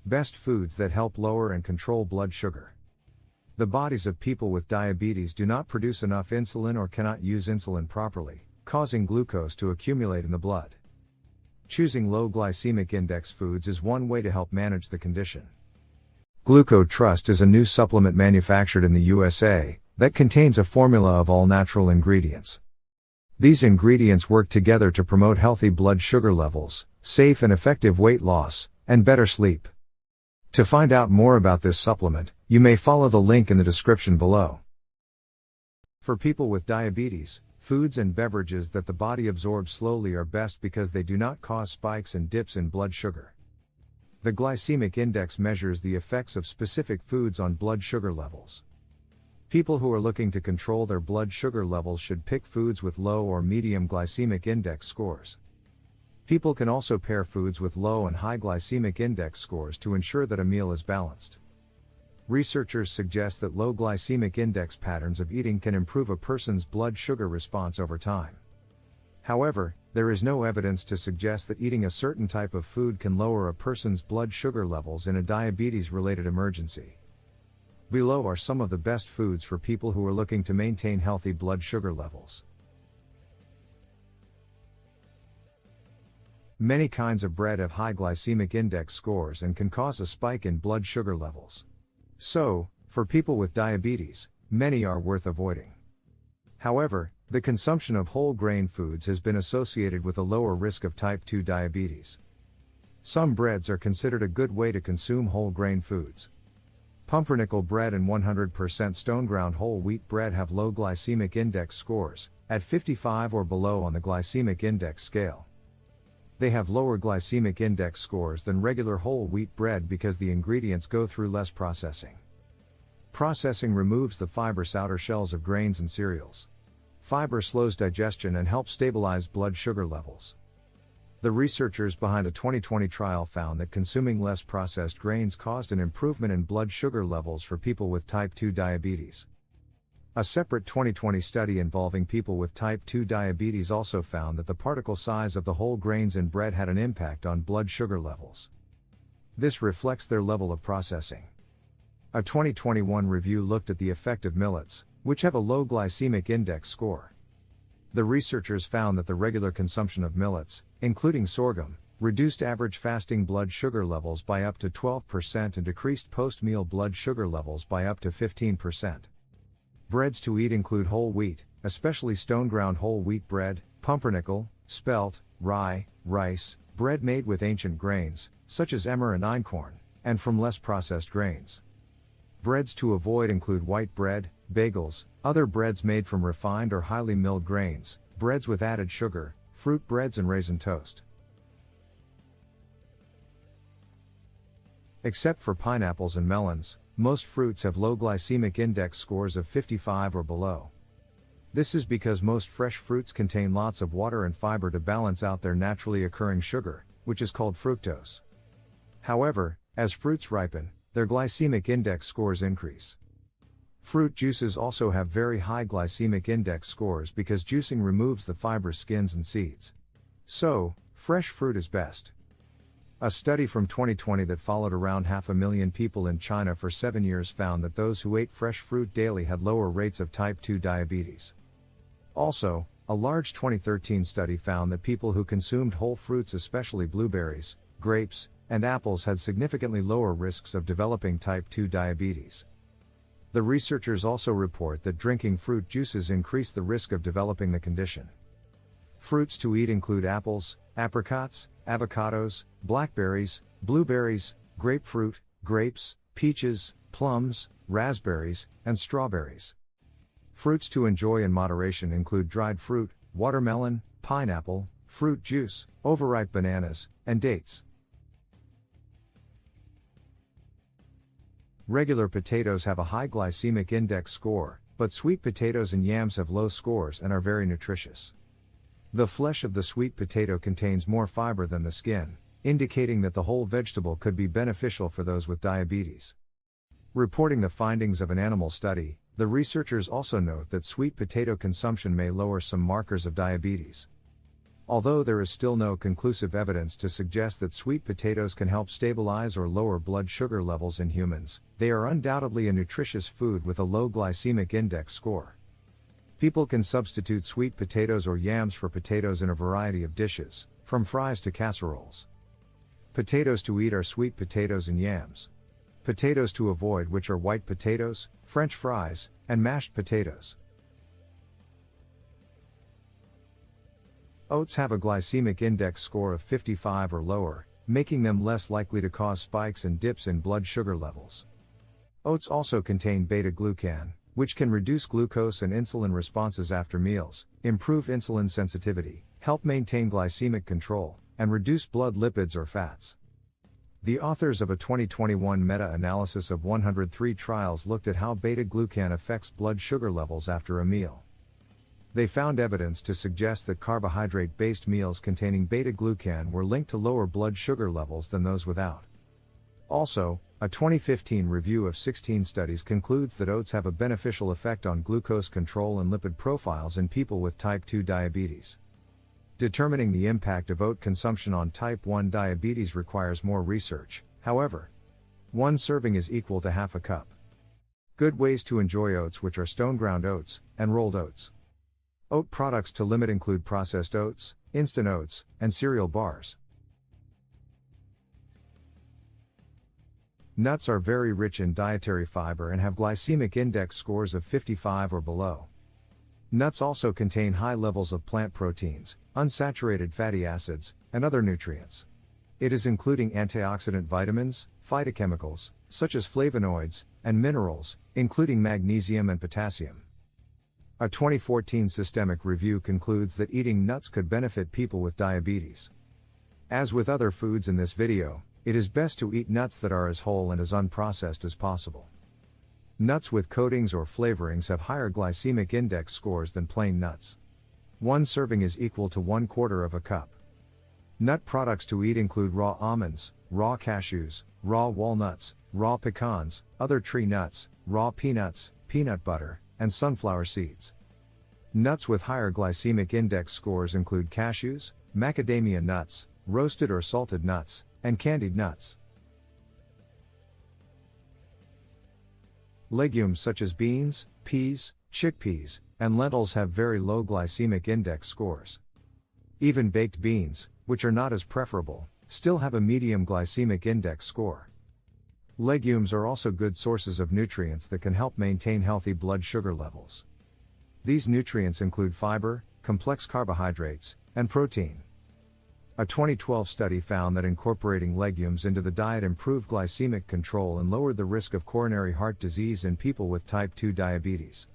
Best foods that help lower and control blood sugar. The bodies of people with diabetes do not produce enough insulin or cannot use insulin properly, causing glucose to accumulate in the blood. Choosing low glycemic index foods is one way to help manage the condition. GlucoTrust is a new supplement manufactured in the USA that contains a formula of all natural ingredients. These ingredients work together to promote healthy blood sugar levels, safe and effective weight loss, and better sleep. To find out more about this supplement, you may follow the link in the description below. For people with diabetes, foods and beverages that the body absorbs slowly are best because they do not cause spikes and dips in blood sugar. The glycemic index measures the effects of specific foods on blood sugar levels. People who are looking to control their blood sugar levels should pick foods with low or medium glycemic index scores. People can also pair foods with low and high glycemic index scores to ensure that a meal is balanced. Researchers suggest that low glycemic index patterns of eating can improve a person's blood sugar response over time. However, there is no evidence to suggest that eating a certain type of food can lower a person's blood sugar levels in a diabetes-related emergency. Below are some of the best foods for people who are looking to maintain healthy blood sugar levels. Many kinds of bread have high glycemic index scores and can cause a spike in blood sugar levels. So, for people with diabetes, many are worth avoiding. However, the consumption of whole grain foods has been associated with a lower risk of type 2 diabetes. Some breads are considered a good way to consume whole grain foods. Pumpernickel bread and 100% stone-ground whole wheat bread have low glycemic index scores, at 55 or below on the glycemic index scale. They have lower glycemic index scores than regular whole wheat bread because the ingredients go through less processing. Processing removes the fibrous outer shells of grains and cereals. Fiber slows digestion and helps stabilize blood sugar levels. The researchers behind a 2020 trial found that consuming less processed grains caused an improvement in blood sugar levels for people with type 2 diabetes. A separate 2020 study involving people with type 2 diabetes also found that the particle size of the whole grains in bread had an impact on blood sugar levels. This reflects their level of processing. A 2021 review looked at the effect of millets, which have a low glycemic index score. The researchers found that the regular consumption of millets, including sorghum, reduced average fasting blood sugar levels by up to 12% and decreased post-meal blood sugar levels by up to 15%. Breads to eat include whole wheat, especially stone-ground whole wheat bread, pumpernickel, spelt, rye, rice, bread made with ancient grains, such as emmer and einkorn, and from less processed grains. Breads to avoid include white bread, bagels, other breads made from refined or highly milled grains, breads with added sugar, fruit breads and raisin toast. Except for pineapples and melons, most fruits have low glycemic index scores of 55 or below. This is because most fresh fruits contain lots of water and fiber to balance out their naturally occurring sugar, which is called fructose. However, as fruits ripen, their glycemic index scores increase. Fruit juices also have very high glycemic index scores because juicing removes the fibrous skins and seeds. So, fresh fruit is best. A study from 2020 that followed around 500,000 people in China for 7 years found that those who ate fresh fruit daily had lower rates of type 2 diabetes. Also, a large 2013 study found that people who consumed whole fruits, especially blueberries, grapes, and apples, had significantly lower risks of developing type 2 diabetes. The researchers also report that drinking fruit juices increase the risk of developing the condition. Fruits to eat include apples, apricots, avocados, blackberries, blueberries, grapefruit, grapes, peaches, plums, raspberries, and strawberries. Fruits to enjoy in moderation include dried fruit, watermelon, pineapple, fruit juice, overripe bananas, and dates. Regular potatoes have a high glycemic index score, but sweet potatoes and yams have low scores and are very nutritious. The flesh of the sweet potato contains more fiber than the skin, indicating that the whole vegetable could be beneficial for those with diabetes. Reporting the findings of an animal study, the researchers also note that sweet potato consumption may lower some markers of diabetes. Although there is still no conclusive evidence to suggest that sweet potatoes can help stabilize or lower blood sugar levels in humans, they are undoubtedly a nutritious food with a low glycemic index score. People can substitute sweet potatoes or yams for potatoes in a variety of dishes, from fries to casseroles. Potatoes to eat are sweet potatoes and yams. Potatoes to avoid, which are white potatoes, French fries, and mashed potatoes. Oats have a glycemic index score of 55 or lower, making them less likely to cause spikes and dips in blood sugar levels. Oats also contain beta-glucan, which can reduce glucose and insulin responses after meals, improve insulin sensitivity, help maintain glycemic control, and reduce blood lipids or fats. The authors of a 2021 meta-analysis of 103 trials looked at how beta-glucan affects blood sugar levels after a meal. They found evidence to suggest that carbohydrate-based meals containing beta-glucan were linked to lower blood sugar levels than those without. Also, a 2015 review of 16 studies concludes that oats have a beneficial effect on glucose control and lipid profiles in people with type 2 diabetes. Determining the impact of oat consumption on type 1 diabetes requires more research, however. One serving is equal to half a cup. Good ways to enjoy oats, which are stone-ground oats, and rolled oats. Oat products to limit include processed oats, instant oats, and cereal bars. Nuts are very rich in dietary fiber and have glycemic index scores of 55 or below. Nuts also contain high levels of plant proteins, unsaturated fatty acids, and other nutrients. It is including antioxidant vitamins, phytochemicals, such as flavonoids, and minerals, including magnesium and potassium. A 2014 systemic review concludes that eating nuts could benefit people with diabetes. As with other foods in this video, it is best to eat nuts that are as whole and as unprocessed as possible. Nuts with coatings or flavorings have higher glycemic index scores than plain nuts. One serving is equal to 1/4 of a cup. Nut products to eat include raw almonds, raw cashews, raw walnuts, raw pecans, other tree nuts, raw peanuts, peanut butter, and sunflower seeds. Nuts with higher glycemic index scores include cashews, macadamia nuts, roasted or salted nuts, and candied nuts. Legumes such as beans, peas, chickpeas, and lentils have very low glycemic index scores. Even baked beans, which are not as preferable, still have a medium glycemic index score. Legumes are also good sources of nutrients that can help maintain healthy blood sugar levels. These nutrients include fiber, complex carbohydrates, and protein. A 2012 study found that incorporating legumes into the diet improved glycemic control and lowered the risk of coronary heart disease in people with type 2 diabetes.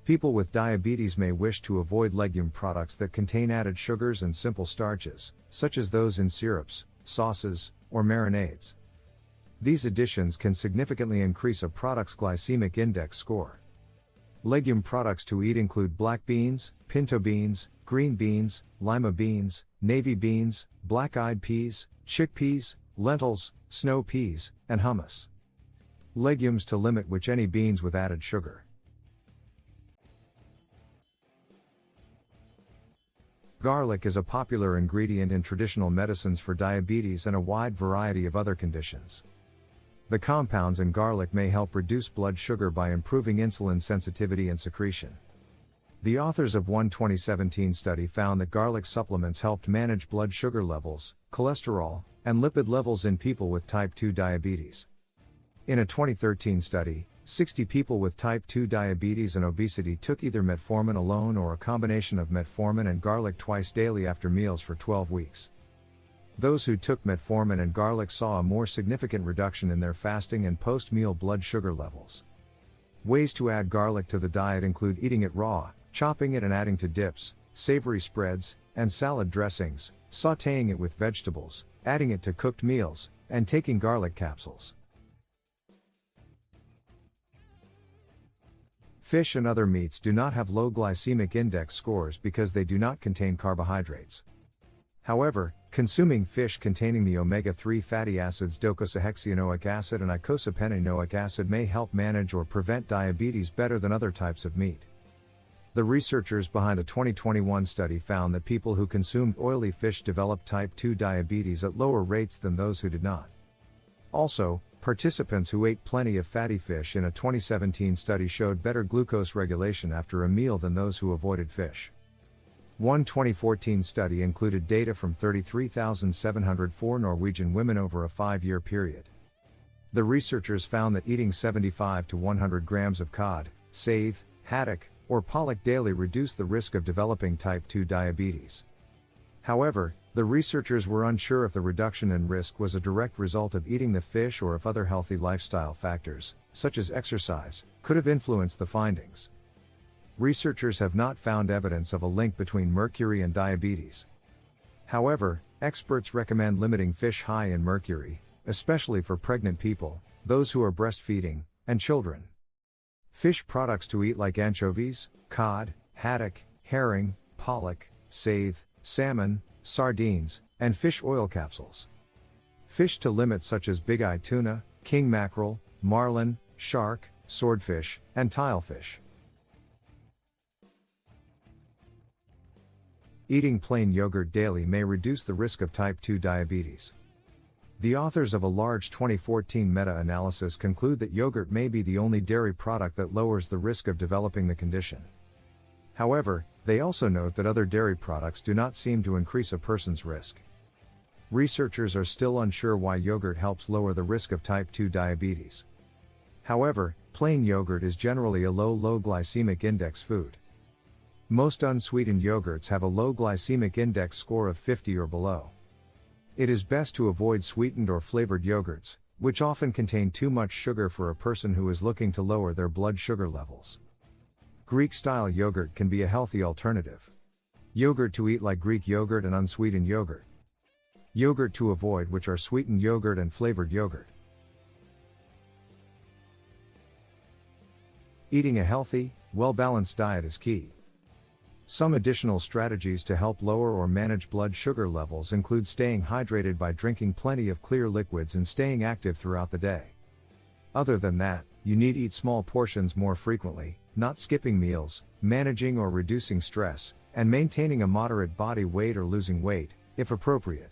People with diabetes may wish to avoid legume products that contain added sugars and simple starches, such as those in syrups, sauces, or marinades. These additions can significantly increase a product's glycemic index score. Legume products to eat include black beans, pinto beans, green beans, lima beans, navy beans, black-eyed peas, chickpeas, lentils, snow peas, and hummus. Legumes to limit which any beans with added sugar. Garlic is a popular ingredient in traditional medicines for diabetes and a wide variety of other conditions. The compounds in garlic may help reduce blood sugar by improving insulin sensitivity and secretion. The authors of one 2017 study found that garlic supplements helped manage blood sugar levels, cholesterol, and lipid levels in people with type 2 diabetes. In a 2013 study, 60 people with type 2 diabetes and obesity took either metformin alone or a combination of metformin and garlic twice daily after meals for 12 weeks. Those who took metformin and garlic saw a more significant reduction in their fasting and post-meal blood sugar levels. Ways to add garlic to the diet include eating it raw, chopping it and adding to dips, savory spreads, and salad dressings, sautéing it with vegetables, adding it to cooked meals, and taking garlic capsules. Fish and other meats do not have low glycemic index scores because they do not contain carbohydrates. However, consuming fish containing the omega-3 fatty acids docosahexaenoic acid and icosapentaenoic acid may help manage or prevent diabetes better than other types of meat. The researchers behind a 2021 study found that people who consumed oily fish developed type 2 diabetes at lower rates than those who did not. Also, participants who ate plenty of fatty fish in a 2017 study showed better glucose regulation after a meal than those who avoided fish. One 2014 study included data from 33,704 Norwegian women over a 5-year period. The researchers found that eating 75 to 100 grams of cod, saithe, haddock, or pollock daily reduced the risk of developing type 2 diabetes. However, the researchers were unsure if the reduction in risk was a direct result of eating the fish or if other healthy lifestyle factors, such as exercise, could have influenced the findings. Researchers have not found evidence of a link between mercury and diabetes. However, experts recommend limiting fish high in mercury, especially for pregnant people, those who are breastfeeding, and children. Fish products to eat like anchovies, cod, haddock, herring, pollock, saithe, salmon, sardines, and fish oil capsules. Fish to limit such as big-eyed tuna, king mackerel, marlin, shark, swordfish, and tilefish. Eating plain yogurt daily may reduce the risk of type 2 diabetes. The authors of a large 2014 meta-analysis conclude that yogurt may be the only dairy product that lowers the risk of developing the condition. However, they also note that other dairy products do not seem to increase a person's risk. Researchers are still unsure why yogurt helps lower the risk of type 2 diabetes. However, plain yogurt is generally a low glycemic index food. Most unsweetened yogurts have a low glycemic index score of 50 or below. It is best to avoid sweetened or flavored yogurts, which often contain too much sugar for a person who is looking to lower their blood sugar levels. Greek-style yogurt can be a healthy alternative. Yogurt to eat like Greek yogurt and unsweetened yogurt. Yogurt to avoid, which are sweetened yogurt and flavored yogurt. Eating a healthy, well-balanced diet is key. Some additional strategies to help lower or manage blood sugar levels include staying hydrated by drinking plenty of clear liquids and staying active throughout the day. Other than that, you need to eat small portions more frequently, not skipping meals, managing or reducing stress, and maintaining a moderate body weight or losing weight, if appropriate.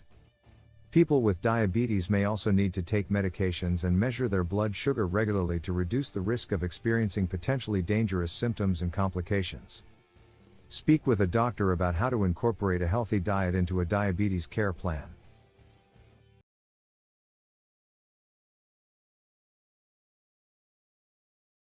People with diabetes may also need to take medications and measure their blood sugar regularly to reduce the risk of experiencing potentially dangerous symptoms and complications. Speak with a doctor about how to incorporate a healthy diet into a diabetes care plan.